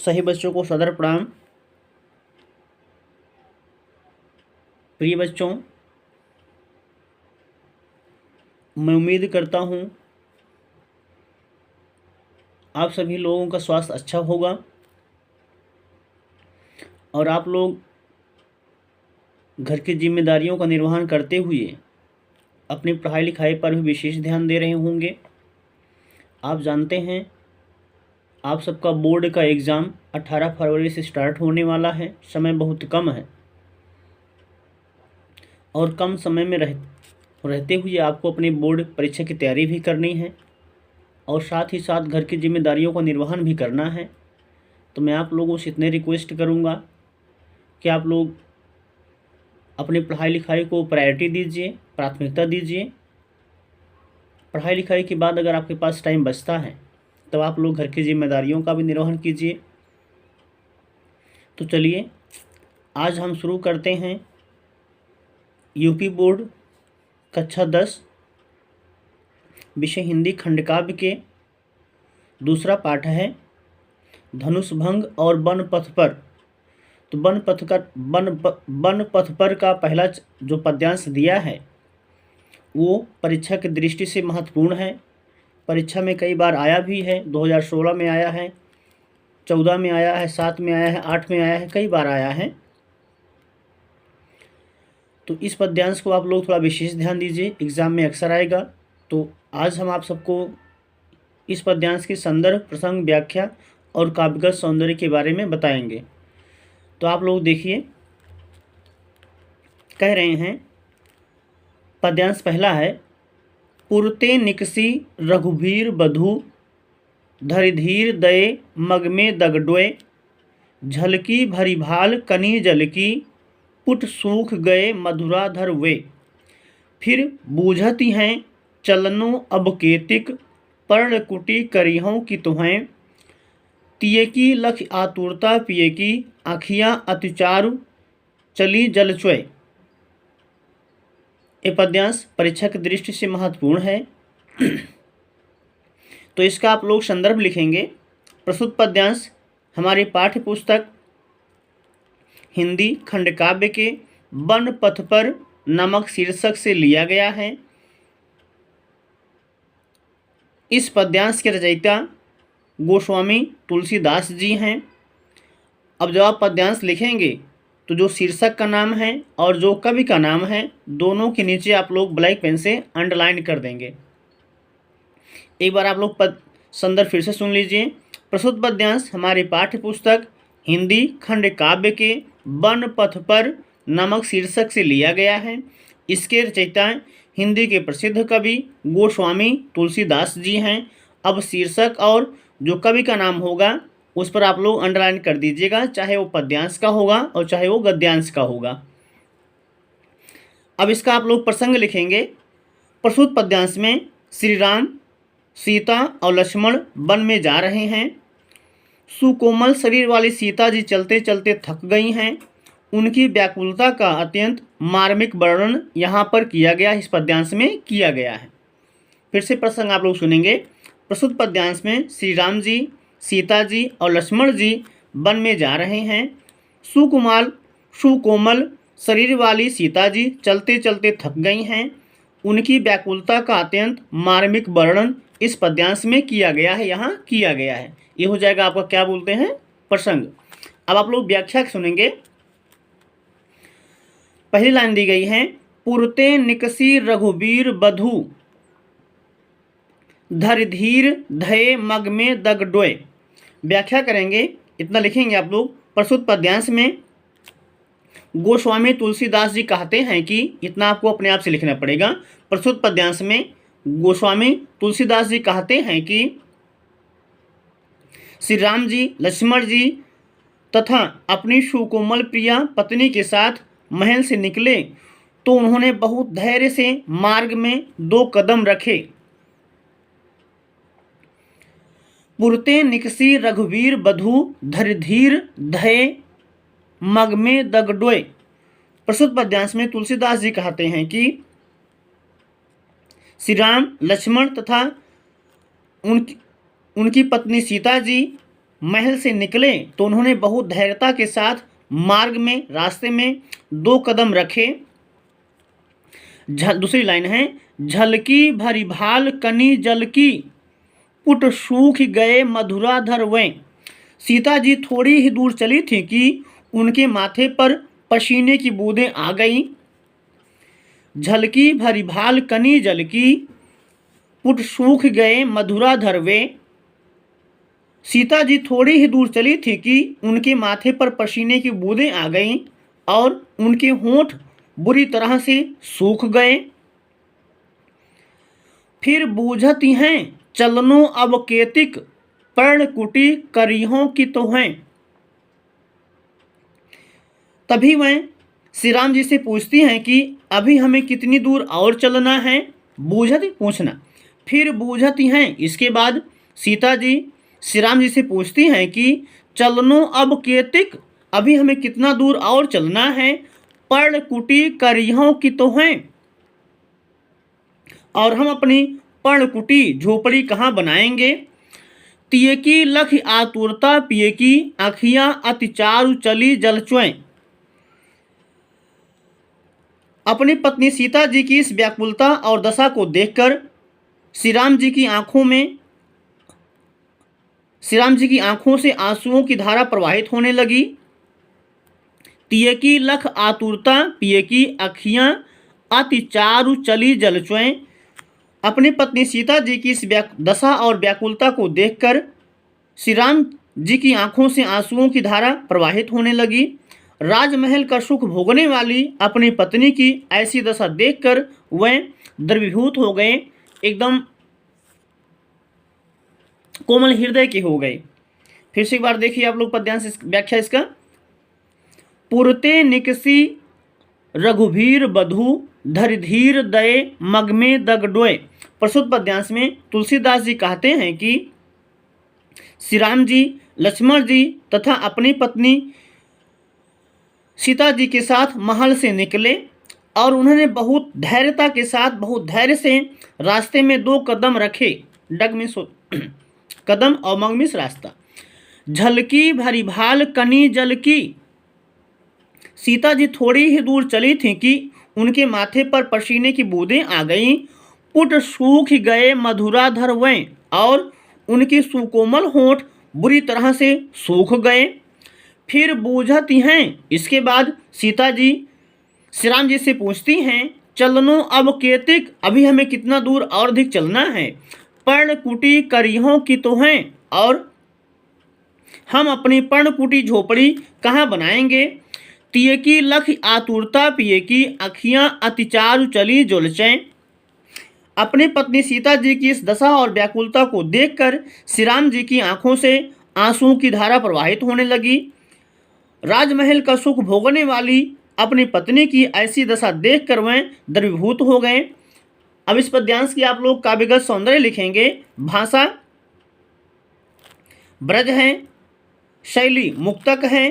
सभी बच्चों को सदर प्रणाम। प्रिय बच्चों, मैं उम्मीद करता हूँ आप सभी लोगों का स्वास्थ्य अच्छा होगा और आप लोग घर की जिम्मेदारियों का निर्वहन करते हुए अपनी पढ़ाई लिखाई पर भी विशेष ध्यान दे रहे होंगे। आप जानते हैं आप सबका बोर्ड का एग्ज़ाम 18 फरवरी से स्टार्ट होने वाला है। समय बहुत कम है और कम समय में रहते हुए आपको अपनी बोर्ड परीक्षा की तैयारी भी करनी है और साथ ही साथ घर की जिम्मेदारियों का निर्वहन भी करना है। तो मैं आप लोगों से इतने रिक्वेस्ट करूंगा कि आप लोग अपनी पढ़ाई लिखाई को प्रायोरिटी दीजिए, प्राथमिकता दीजिए। पढ़ाई लिखाई के बाद अगर आपके पास टाइम बचता है तब आप लोग घर की जिम्मेदारियों का भी निर्वहन कीजिए। तो चलिए आज हम शुरू करते हैं यूपी बोर्ड कक्षा 10 विषय हिंदी खंडकाव्य के दूसरा पाठ है धनुष भंग और वन पथ पर। तो वन पथ पर का पहला जो पद्यांश दिया है वो परीक्षा की दृष्टि से महत्वपूर्ण है। परीक्षा में कई बार आया भी है, 2016 में आया है, 14 में आया है, 7 में आया है, 8 में आया है, कई बार आया है। तो इस पद्यांश को आप लोग थोड़ा विशेष ध्यान दीजिए, एग्ज़ाम में अक्सर आएगा। तो आज हम आप सबको इस पद्यांश की संदर्भ, प्रसंग, व्याख्या और काव्यगत सौंदर्य के बारे में बताएंगे। तो आप लोग देखिए, कह रहे हैं पद्यांश पहला है, पुरते निकसी रघुबीर बधू, धरिधीर दये मग में दगडोय, झलकी भरी भाल कनी जल की, पुट सूख गए मधुराधर वे। फिर बूझती हैं चलनो अब केतिक, पर्णकुटी करिहों की तुहें, तिये की लख आतुरता पिए की, आँखियाँ अतिचारु चली जलचोय। ये पद्यांश परीक्षा की दृष्टि से महत्वपूर्ण है। तो इसका आप लोग संदर्भ लिखेंगे। प्रस्तुत पद्यांश हमारी पाठ्य पुस्तक हिंदी खंडकाव्य के वन पथ पर नामक शीर्षक से लिया गया है। इस पद्यांश के रचयिता गोस्वामी तुलसीदास जी हैं। अब जब आप पद्यांश लिखेंगे तो जो शीर्षक का नाम है और जो कवि का नाम है दोनों के नीचे आप लोग ब्लैक पेन से अंडरलाइन कर देंगे। एक बार आप लोग संदर्भ फिर से सुन लीजिए। प्रस्तुत पद्यांश हमारी पाठ्य पुस्तक हिंदी खंड काव्य के वन पथ पर नामक शीर्षक से लिया गया है। इसके रचयिता हिंदी के प्रसिद्ध कवि गोस्वामी तुलसीदास जी हैं। अब शीर्षक और जो कवि का नाम होगा उस पर आप लोग अंडरलाइन कर दीजिएगा, चाहे वो पद्यांश का होगा और चाहे वो गद्यांश का होगा। अब इसका आप लोग प्रसंग लिखेंगे। प्रस्तुत पद्यांश में श्री राम, सीता और लक्ष्मण वन में जा रहे हैं। सुकोमल शरीर वाली सीता जी चलते चलते थक गई हैं। उनकी व्याकुलता का अत्यंत मार्मिक वर्णन यहाँ पर किया गया, इस पद्यांश में किया गया है। फिर से प्रसंग आप लोग सुनेंगे। प्रस्तुत पद्यांश में श्री राम जी, सीता जी और लक्ष्मण जी वन में जा रहे हैं। सुकोमल शरीर वाली सीता जी चलते चलते थक गई हैं। उनकी व्याकुलता का अत्यंत मार्मिक वर्णन इस पद्यांश में किया गया है, यहाँ किया गया है। ये हो जाएगा आपका क्या बोलते हैं, प्रसंग। अब आप लोग व्याख्या सुनेंगे। पहली लाइन दी गई है, पुरते निकसी रघुबीर बधू, धरिधीर धये मग में दगडोय। व्याख्या करेंगे, इतना लिखेंगे आप लोग। प्रस्तुत पद्यांश में गोस्वामी तुलसीदास जी कहते हैं कि, इतना आपको अपने आप से लिखना पड़ेगा। प्रस्तुत पद्यांश में गोस्वामी तुलसीदास जी कहते हैं कि श्री राम जी, लक्ष्मण जी तथा अपनी सुकोमल प्रिया पत्नी के साथ महल से निकले तो उन्होंने बहुत धैर्य से मार्ग में 2 कदम रखे। पुरते निकसी रघुवीर बधू, धरिधीर धये मग में दगडोय। प्रस्तुत पद्यांश में तुलसीदास जी कहते हैं कि श्री राम, लक्ष्मण तथा उनकी पत्नी सीता जी महल से निकले तो उन्होंने बहुत धैर्यता के साथ मार्ग में, रास्ते में 2 कदम रखे। दूसरी लाइन है, झलकी भरी भाल कनी जल की, पुट सूख गए मधुराधर वें। सीता जी थोड़ी ही दूर चली थी कि उनके माथे पर पसीने की बूंदें आ गईं। झलकी भरी भाल कनी जल की, पुट सूख गए मधुराधर वें। सीता जी थोड़ी ही दूर चली थी कि उनके माथे पर पसीने की बूंदें आ गईं और उनके होंठ बुरी तरह से सूख गए। फिर बूझती हैं चलनो अब केतिक, पर्णकुटी करीहों की तो हैं। तभी वह श्री राम जी से पूछती हैं कि अभी हमें कितनी दूर और चलना है। बूझती पूछना, फिर बूझती हैं। इसके बाद सीता जी श्री राम जी से पूछती हैं कि चलनो अब केतिक, अभी हमें कितना दूर और चलना है। पर्णकुटी करीहों की तो हैं, और हम अपनी पर्णकुटी झोपड़ी कहाँ बनाएंगे। तिये की लख आतुरता पिए की, आँखियाँ अति चारु चली जलचुएं। अपनी पत्नी सीता जी की इस व्याकुलता और दशा को देखकर श्री राम जी की आंखों से आंसुओं की धारा प्रवाहित होने लगी। तिये की लख आतुरता पिए की, आँखियाँ अति चारु चली जलचुएं। अपनी पत्नी सीता जी की इस दशा और व्याकुलता को देखकर श्री राम जी की आंखों से आंसुओं की धारा प्रवाहित होने लगी। राजमहल का सुख भोगने वाली अपनी पत्नी की ऐसी दशा देखकर वह द्रवीभूत हो गए, एकदम कोमल हृदय के हो गए। फिर से एक बार देखिए आप लोग पद्यांश व्याख्या इसका। पुरते निकसी रघुवीर बधु, धरिधीर दये मग में दगडोए। प्रस्तुत पद्यांश में तुलसीदास जी कहते हैं कि श्री राम जी, लक्ष्मण जी तथा अपनी पत्नी सीता जी के साथ महल से निकले और उन्होंने बहुत धैर्यता के साथ, बहुत धैर्य से रास्ते में 2 कदम रखे। डग में कदम और मग में रास्ता। झलकी भरी भाल कनी जल की, सीता जी थोड़ी ही दूर चली थी कि उनके माथे पर पसीने की बूंदें आ गईं। पुट सूख गए मधुराधर वें, और उनके सुकोमल होंठ बुरी तरह से सूख गए। फिर बूझती हैं। इसके बाद सीता जी श्री राम जी से पूछती हैं, चलनो अब केतिक, अभी हमें कितना दूर और अधिक चलना है। पर्णकुटी करीहों की तो हैं, और हम अपनी पर्णकुटी झोपड़ी कहाँ बनाएंगे। तिये की लख आतुरता पिए की, आँखियाँ अति चारु चली जलचें। अपनी पत्नी सीता जी की इस दशा और व्याकुलता को देखकर श्री राम जी की आंखों से आंसुओं की धारा प्रवाहित होने लगी। राजमहल का सुख भोगने वाली अपनी पत्नी की ऐसी दशा देखकर वह द्रवीभूत हो गए। अब इस पद्यांश की आप लोग काव्यगत सौंदर्य लिखेंगे। भाषा ब्रज है, शैली मुक्तक है,